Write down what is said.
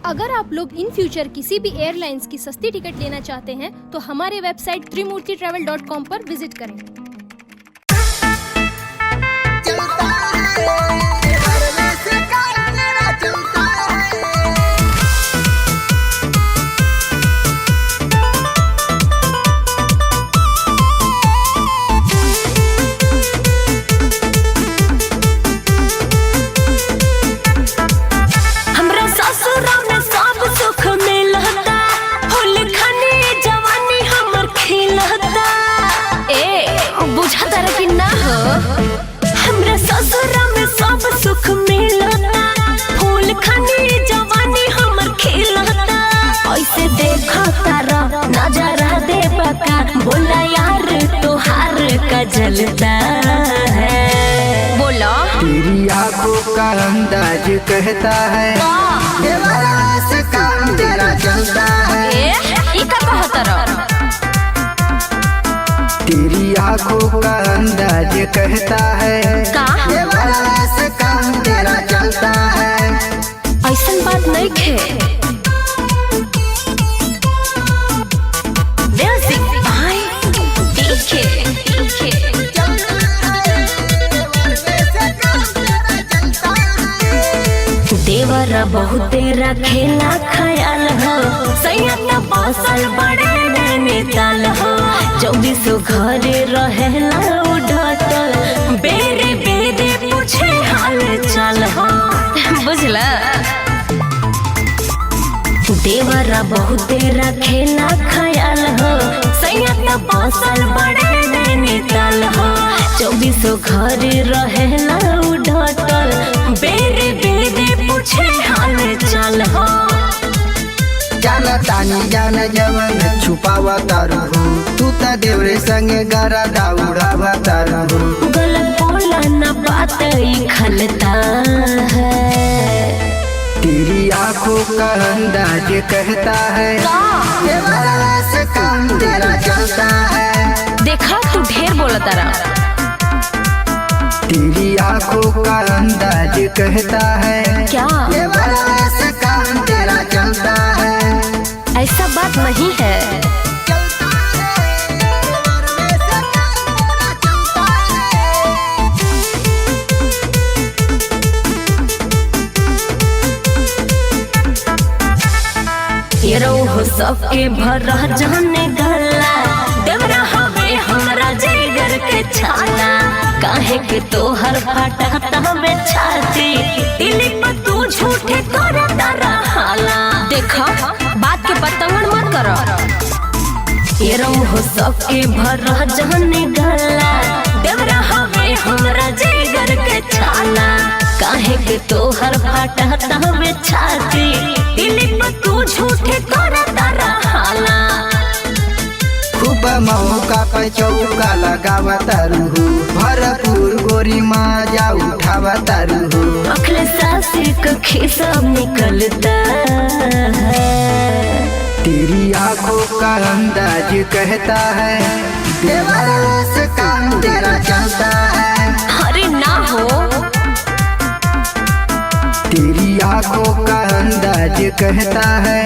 अगर आप लोग इन फ्यूचर किसी भी एयरलाइंस की सस्ती टिकट लेना चाहते हैं तो हमारे वेबसाइट trimurtitravel.com पर विजिट करें। हमरा ससुरा में सब सुख मिलता, फूल खानी जवानी हमर खिलता। ऐसे देखा तारा नजरा दे बका, बोला यार तोहार का जलता है। बोला तेरी आंखों का अंदाज कहता है से काम तेरा चलता है। ये का कहता रहा? तेरी आंखों का अंदाज कहता है से काम तेरा चलता है। ऐसा बात नहीं खे। देवरा बहुत रखेला ख्याल हो, सैया बसल बड़े नैनीताल हो। 24 घर रहेला उडटल, बेरे बेरे पूछे हाल चाल हो। बुझला? देवरा बहुत रखेला ख्याल हो, सैया बसल बड़े नैनीताल हो। 24 घर रहेला उडटल, बेरे बेरे पूछे हाल चाल हो। जाना तानी जाना जवन छुपावा तारू हो, तू ता देवरे संगे गारा दाउड़ावा तारू हो। गलत बोला ना बात ही खलता है। तेरी आंखों का अंदाज कहता है से काम तेरा चलता है। देखा तू ढेर बोलता रहा। तेरी आंखों का अंदाज कहता है क्या से काम तेरा चलता है। ऐसा बात नहीं है। ये हो सबके भरा जाने गला, देवरा हवे हमरा जिगर के छाला। काहे के तोहर फटाता में छाती, दिल पर तू झूठे करता रहाला। देखा बात के पतंगड़ मत करो। ये हो सबके भरा जाने गला, देवरा हवे हमरा जिगर के छाला। काहे के तोहर फटाता में छाती, दिल पर तू झूठे करता रहाला। खूब मौका पे चौका लगावा तारू हो, भरपूर गोरी माजा उठावा तारू हो। अखले सासी का खिसाब निकलता है। तेरी आंखों का अंदाज कहता है से काम तेरा चलता है। अरे ना हो। तेरी आंखों का अंदाज कहता है